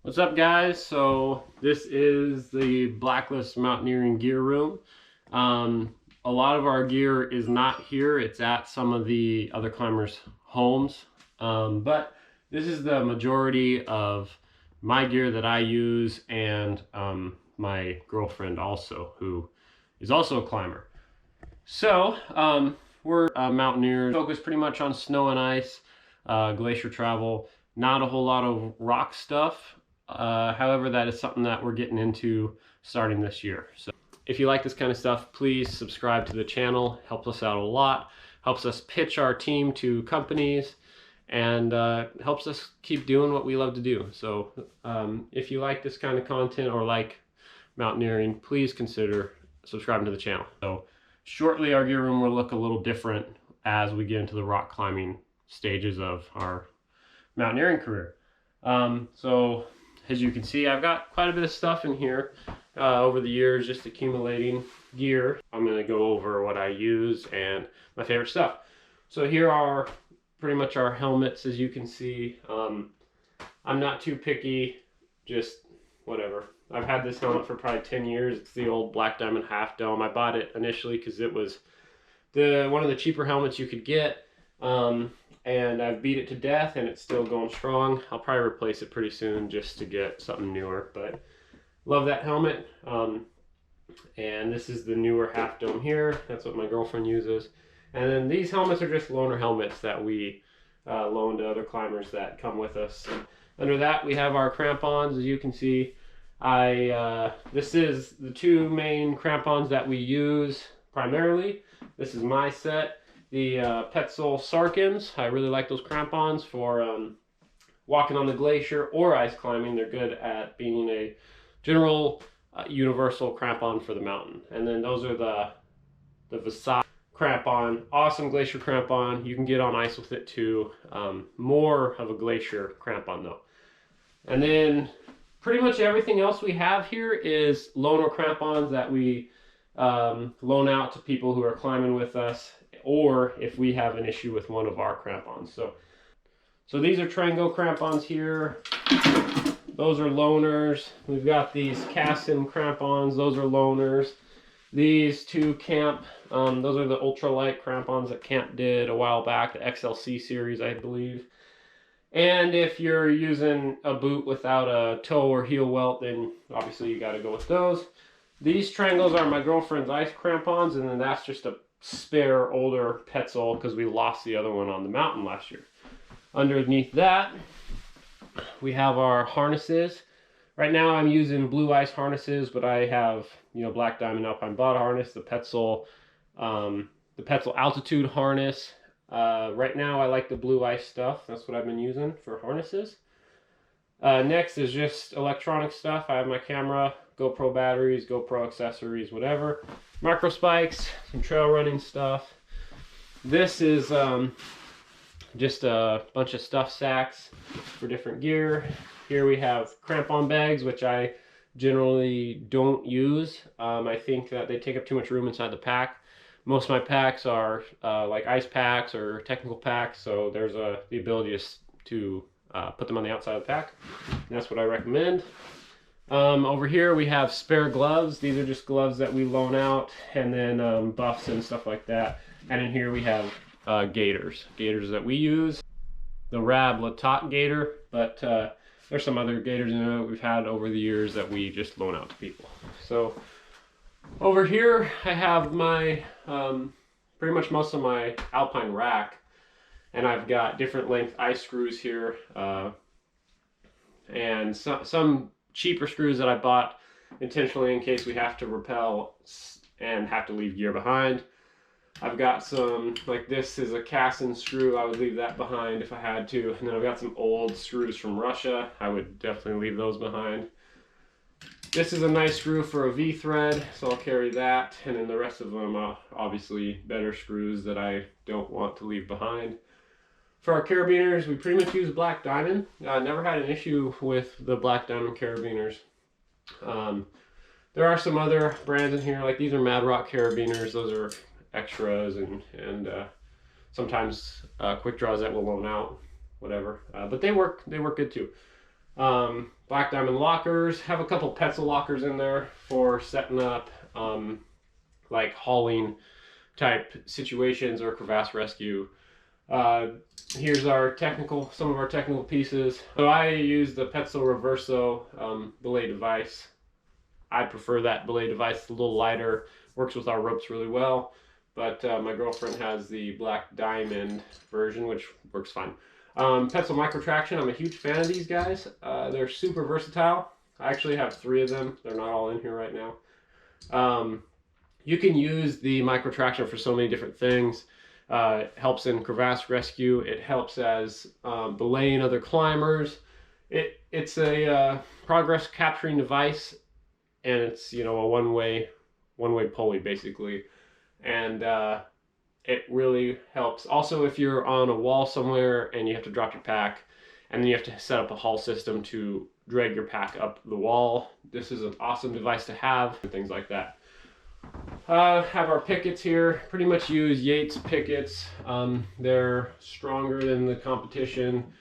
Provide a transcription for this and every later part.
What's up, guys? So this is the Blacklist Mountaineering gear room. A lot of our gear is not here. It's at some of the other climbers' homes. But this is the majority of my gear that I use, and my girlfriend also, who is also a climber. So we're mountaineers, focus pretty much on snow and ice, glacier travel, not a whole lot of rock stuff. However, that is something that we're getting into starting this year. So if you like this kind of stuff, please subscribe to the channel. Helps us out a lot. Helps us pitch our team to companies, and helps us keep doing what we love to do. So if you like this kind of content or like mountaineering, please consider subscribing to the channel. So shortly our gear room will look a little different as we get into the rock climbing stages of our mountaineering career. So as you can see, I've got quite a bit of stuff in here over the years, just accumulating gear. I'm going to go over what I use and my favorite stuff. So here are pretty much our helmets, as you can see. I'm not too picky, just whatever. I've had this helmet for probably 10 years. It's the old Black Diamond Half Dome. I bought it initially because it was one of the cheaper helmets you could get. And I've beat it to death, and it's still going strong. I'll probably replace it pretty soon just to get something newer, but love that helmet. And this is the newer Half Dome here. That's what my girlfriend uses. And then these helmets are just loaner helmets that we loan to other climbers that come with us. And under that, we have our crampons. As you can see, this is the two main crampons that we use primarily. This is my set. The Petzl Sarkins. I really like those crampons for walking on the glacier or ice climbing. They're good at being a general universal crampon for the mountain. And then those are the Versailles crampon. Awesome glacier crampon. You can get on ice with it too. More of a glacier crampon though. And then pretty much everything else we have here is loaner crampons that we loan out to people who are climbing with us, or if we have an issue with one of our crampons. So these are Trango crampons here. Those are loaners. We've got these Cassin crampons. Those are loaners. These two Camp, those are the ultralight crampons that Camp did a while back, the XLC series, I believe. And if you're using a boot without a toe or heel welt, then obviously you got to go with those. These Trangos are my girlfriend's ice crampons, and then that's just a spare older Petzl because we lost the other one on the mountain last year. Underneath that, we have our harnesses. Right now I'm using blue ice harnesses, but I have, Black Diamond Alpine bot harness, the Petzl altitude harness. Right now I like the blue ice stuff. That's what I've been using for harnesses. Next is just electronic stuff. I have my camera, GoPro batteries, GoPro accessories, whatever. Micro spikes, some trail running stuff. This is just a bunch of stuff sacks for different gear. Here we have crampon bags, which I generally don't use. I think that they take up too much room inside the pack. Most of my packs are like ice packs or technical packs, so there's the ability to put them on the outside of the pack. And that's what I recommend. Over here we have spare gloves. These are just gloves that we loan out, and then buffs and stuff like that. And in here we have gaiters that we use. The Rab Latat gaiter, but there's some other gaiters in there that we've had over the years that we just loan out to people. So over here I have my pretty much most of my Alpine rack, and I've got different length ice screws here, and some cheaper screws that I bought intentionally in case we have to rappel and have to leave gear behind. I've got some, like this is a Cassin screw. I would leave that behind if I had to. And then I've got some old screws from Russia. I would definitely leave those behind. This is a nice screw for a V-thread, so I'll carry that. And then the rest of them are obviously better screws that I don't want to leave behind. For our carabiners, we pretty much use Black Diamond. Never had an issue with the Black Diamond carabiners. There are some other brands in here, like these are Mad Rock carabiners. Those are extras, and sometimes quick draws that will loan out, whatever. But they work good too. Black diamond lockers. Have a couple Petzl lockers in there for setting up like hauling type situations or crevasse rescue. Here's some of our technical pieces. So I use the Petzl Reverso belay device. I prefer that belay device. It's a little lighter, works with our ropes really well. But my girlfriend has the black diamond version, which works fine. Petzl micro traction. I'm a huge fan of these guys. They're super versatile. I actually have 3 of them. They're not all in here right now. You can use the micro traction for so many different things. It helps in crevasse rescue. It helps as belaying other climbers. It's a progress capturing device, and it's, you know, a one-way pulley basically, and it really helps. Also, if you're on a wall somewhere and you have to drop your pack, and then you have to set up a haul system to drag your pack up the wall, this is an awesome device to have, and things like that. Have our pickets here. Pretty much use Yates pickets. They're stronger than the competition.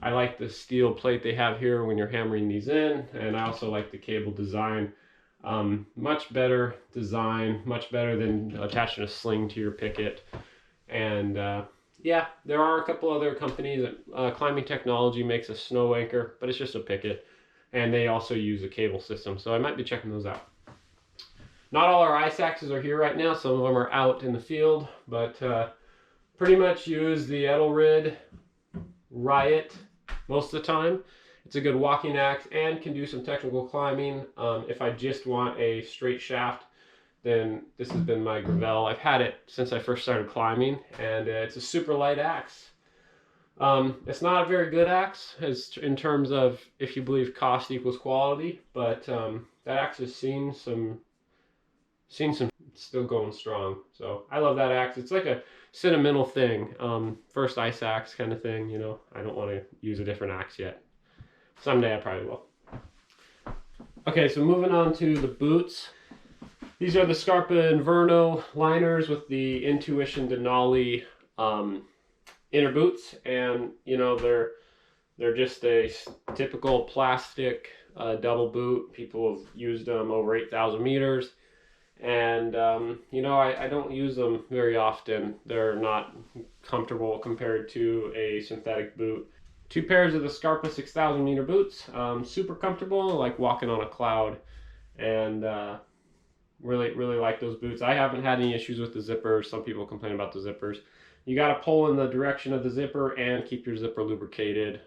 I like the steel plate they have here when you're hammering these in, and I also like the cable design. Much better design, much better than attaching a sling to your picket. And yeah, there are a couple other companies. Climbing Technology makes a snow anchor, but it's just a picket, and they also use a cable system, so I might be checking those out. Not all our ice axes are here right now. Some of them are out in the field, but pretty much use the Edelrid Riot most of the time. It's a good walking axe and can do some technical climbing. If I just want a straight shaft, then this has been my Gravel. I've had it since I first started climbing, and it's a super light axe. It's not a very good axe in terms of if you believe cost equals quality, but that axe has seen some, still going strong. So I love that axe. It's like a sentimental thing. First ice axe kind of thing, you know. I don't want to use a different axe yet. Someday I probably will. Okay, so moving on to the boots. These are the Scarpa Inverno liners with the Intuition Denali inner boots, and you know, they're just a typical plastic double boot. People have used them over 8,000 meters, and you know, I don't use them very often. They're not comfortable compared to a synthetic boot. 2 pairs of the Scarpa 6,000 meter boots, super comfortable, like walking on a cloud, and really like those boots. I haven't had any issues with the zippers. Some people complain about the zippers. You got to pull in the direction of the zipper and keep your zipper lubricated.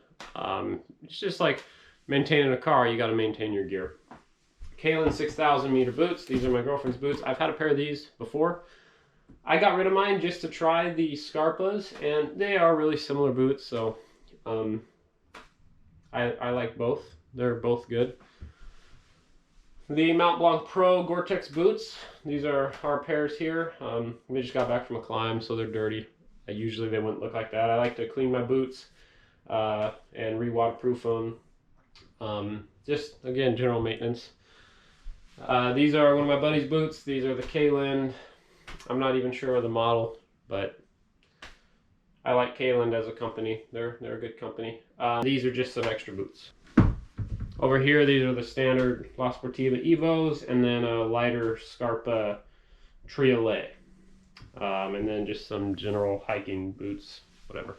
It's just like maintaining a car. You got to maintain your gear. Kalen 6,000 meter boots. These are my girlfriend's boots. I've had a pair of these before. I got rid of mine just to try the Scarpas, and they are really similar boots, so I like both. They're both good. The Mont Blanc Pro Gore-Tex boots. These are our pairs here. We just got back from a climb, so they're dirty. Usually they wouldn't look like that. I like to clean my boots and re-waterproof them. Just, again, general maintenance. These are one of my buddy's boots. These are the Kalen. I'm not even sure of the model, but I like Kalen as a company. They're a good company. These are just some extra boots. Over here, these are the standard La Sportiva Evos, and then a lighter Scarpa Triolet. And then just some general hiking boots, whatever.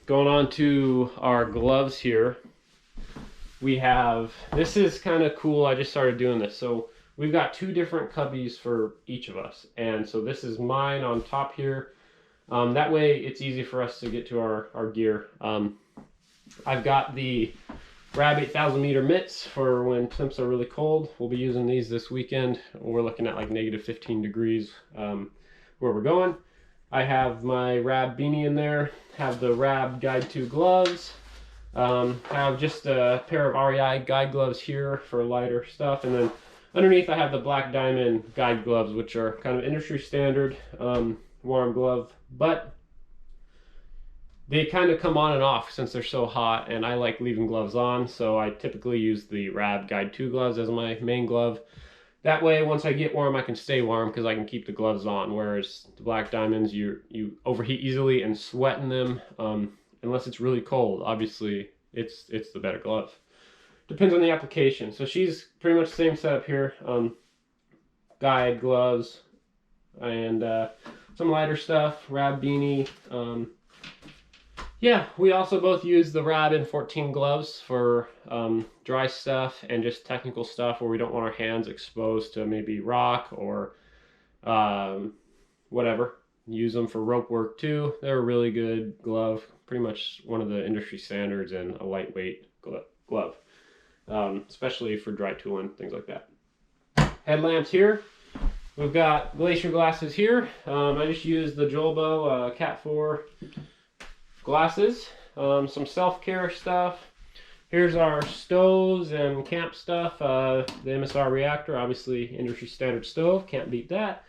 Going on to our gloves here. We have, this is kind of cool. I just started doing this. So we've got 2 different cubbies for each of us. And so this is mine on top here. That way it's easy for us to get to our gear. I've got the Rab 8,000 meter mitts for when temps are really cold. We'll be using these this weekend. We're looking at like -15 degrees where we're going. I have my Rab beanie in there. Have the Rab Guide 2 gloves. Have just a pair of REI guide gloves here for lighter stuff. And then underneath I have the Black Diamond guide gloves, which are kind of industry standard warm glove. But they kind of come on and off since they're so hot, and I like leaving gloves on, so I typically use the Rab Guide 2 gloves as my main glove. That way, once I get warm, I can stay warm because I can keep the gloves on, whereas the Black Diamonds, you overheat easily and sweat in them, unless it's really cold. Obviously, it's the better glove. Depends on the application. So she's pretty much the same setup here. Guide, gloves, and some lighter stuff, Rab beanie. Yeah, we also both use the Rab N14 gloves for dry stuff and just technical stuff where we don't want our hands exposed to maybe rock or whatever. Use them for rope work too. They're a really good glove, pretty much one of the industry standards and a lightweight glove, especially for dry tooling, things like that. Headlamps here. We've got glacier glasses here. I just used the Jolbo Cat 4 glasses. Some self-care stuff. Here's our stoves and camp stuff. The MSR reactor, obviously industry standard stove, can't beat that.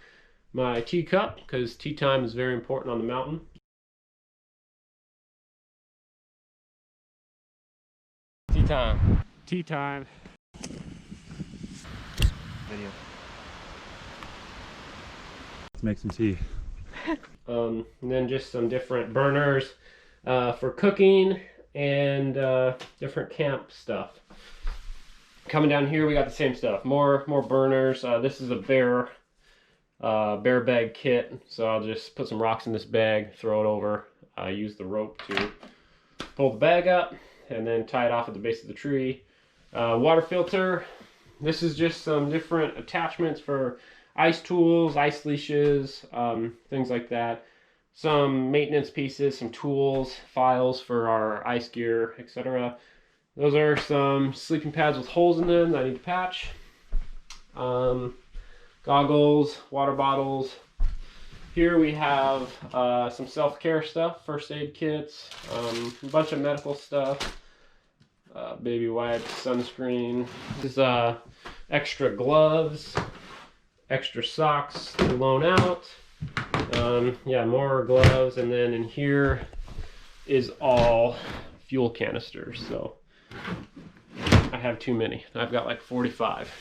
My teacup, because tea time is very important on the mountain. Tea time. Tea time. Video. Let's make some tea. And then just some different burners for cooking and different camp stuff. Coming down here, we got the same stuff. More burners. This is a bear bag kit, so I'll just put some rocks in this bag, throw it over, use the rope to pull the bag up, and then tie it off at the base of the tree. Water filter. This is just some different attachments for ice tools, ice leashes, things like that. Some maintenance pieces, some tools, files for our ice gear, etc. Those are some sleeping pads with holes in them that I need to patch. Goggles, water bottles. Here we have some self-care stuff, first aid kits, a bunch of medical stuff, baby wipes, sunscreen. This is extra gloves, extra socks to loan out. Yeah, more gloves, and then in here is all fuel canisters. So I have too many. I've got like 45.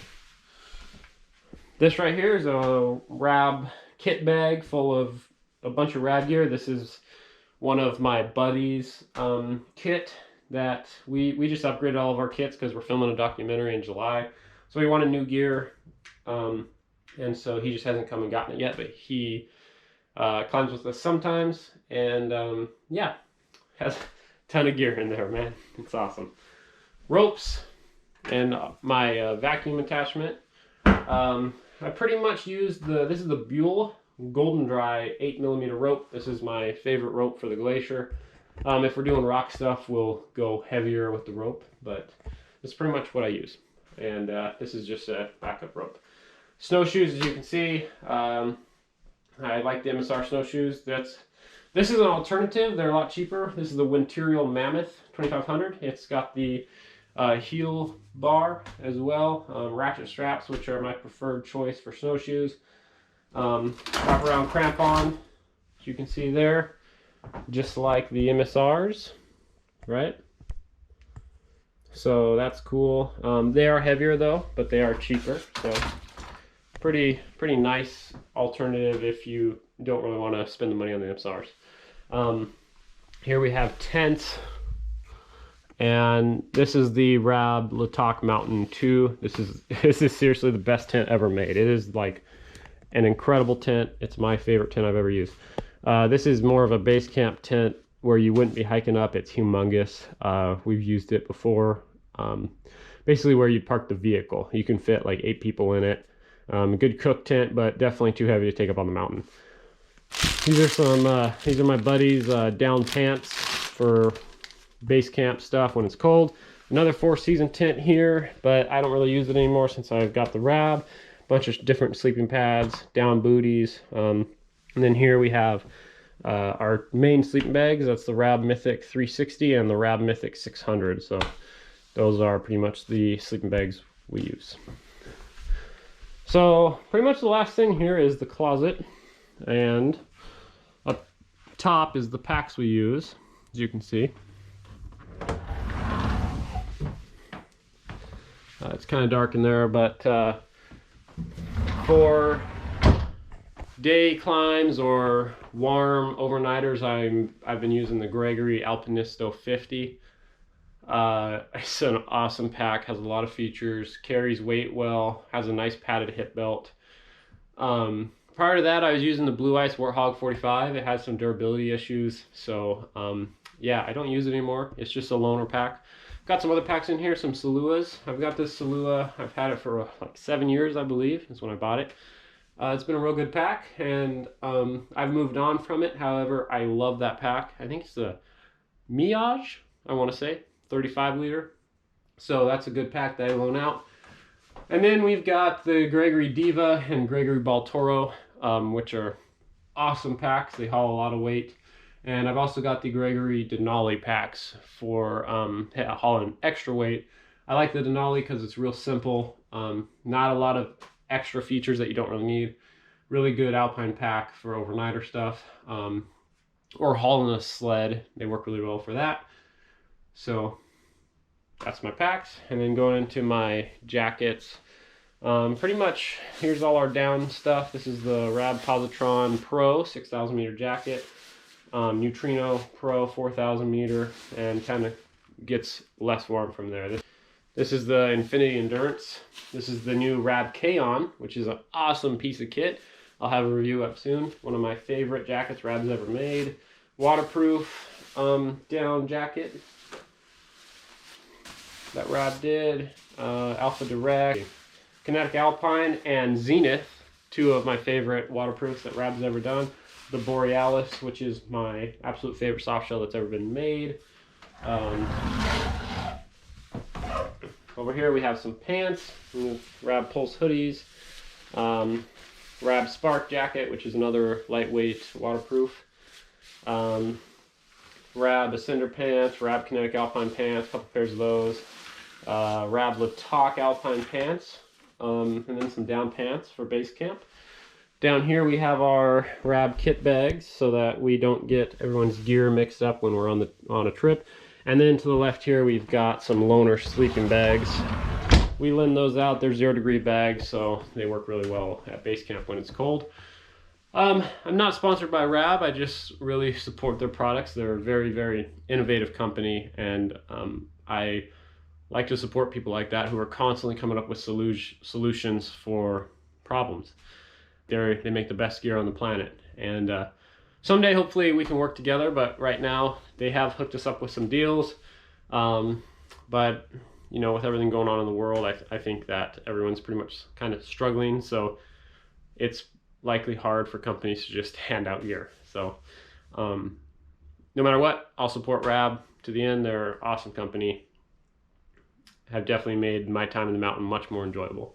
This right here is a Rab kit bag full of a bunch of Rab gear. This is one of my buddy's kit that we just upgraded all of our kits because we're filming a documentary in July. So we wanted new gear, and so he just hasn't come and gotten it yet, but he climbs with us sometimes, and yeah, has a ton of gear in there, man. It's awesome. Ropes and my vacuum attachment. I pretty much used this is the Buell Golden Dry 8mm rope. This is my favorite rope for the glacier. If we're doing rock stuff, we'll go heavier with the rope, but that's pretty much what I use. And this is just a backup rope. Snowshoes, as you can see, I like the MSR snowshoes. This is an alternative. They're a lot cheaper. This is the Winterial Mammoth 2500. It's got the heel bar as well, ratchet straps, which are my preferred choice for snowshoes. Wrap around crampon, as you can see there, just like the MSRs, right? So that's cool. They are heavier though, but they are cheaper. So pretty nice alternative if you don't really want to spend the money on the MSRs. Here we have tents. And this is the Rab Latok Mountain 2. This is seriously the best tent ever made. It is like an incredible tent. It's my favorite tent I've ever used. This is more of a base camp tent where you wouldn't be hiking up. It's humongous. We've used it before. Basically where you'd park the vehicle. You can fit like 8 people in it. Good cook tent, but definitely too heavy to take up on the mountain. These are my buddies' down pants for base camp stuff when it's cold. Another 4-season tent here, but I don't really use it anymore since I've got the Rab. Bunch of different sleeping pads, down booties, and then here we have our main sleeping bags. That's the Rab Mythic 360 and the Rab Mythic 600. So those are pretty much the sleeping bags we use. So pretty much the last thing here is the closet, and up top is the packs we use, as you can see. It's kind of dark in there, but for day climbs or warm overnighters, I've been using the Gregory Alpinisto 50. It's an awesome pack, has a lot of features, carries weight well, has a nice padded hip belt. Prior to that, I was using the Blue Ice Warthog 45. It had some durability issues, so yeah, I don't use it anymore. It's just a loaner pack. Got some other packs in here, some Saluas. I've got this Salua, I've had it for like 7 years, I believe, is when I bought it. It's been a real good pack, and I've moved on from it. However, I love that pack. I think it's the Miage, I want to say, 35 liter. So that's a good pack that I loan out. And then we've got the Gregory Diva and Gregory Baltoro, which are awesome packs. They haul a lot of weight. And I've also got the Gregory Denali packs for hauling extra weight. I like the Denali because it's real simple. Not a lot of extra features that you don't really need. Really good Alpine pack for overnighter stuff. Or hauling a sled. They work really well for that. So that's my packs. And then going into my jackets. Pretty much, here's all our down stuff. This is the Rab Positron Pro 6,000 meter jacket. Neutrino Pro 4,000 meter, and kind of gets less warm from there. This is the Infinity Endurance. This is the new Rab K-On, which is an awesome piece of kit. I'll have a review up soon. One of my favorite jackets Rab's ever made. Waterproof down jacket that Rab did. Alpha Direct, Kinetic Alpine, and Zenith, two of my favorite waterproofs that Rab's ever done. The Borealis, which is my absolute favorite soft shell that's ever been made. Over here we have some pants, Rab Pulse hoodies, Rab Spark jacket, which is another lightweight waterproof, Rab Ascender pants, Rab Kinetic Alpine pants, a couple pairs of those, Rab Latok Alpine pants, and then some down pants for base camp. Down here we have our Rab kit bags so that we don't get everyone's gear mixed up when we're on a trip. And then to the left here we've got some loaner sleeping bags. We lend those out. They're 0 degree bags, so they work really well at base camp when it's cold. I'm not sponsored by Rab. I just really support their products. They're a very, very innovative company, and I like to support people like that who are constantly coming up with solutions for problems. They make the best gear on the planet, and someday hopefully we can work together, but right now they have hooked us up with some deals, but you know, with everything going on in the world, I think that everyone's pretty much kind of struggling, so it's likely hard for companies to just hand out gear. So no matter what, I'll support Rab to the end. They're an awesome company, have definitely made my time in the mountain much more enjoyable.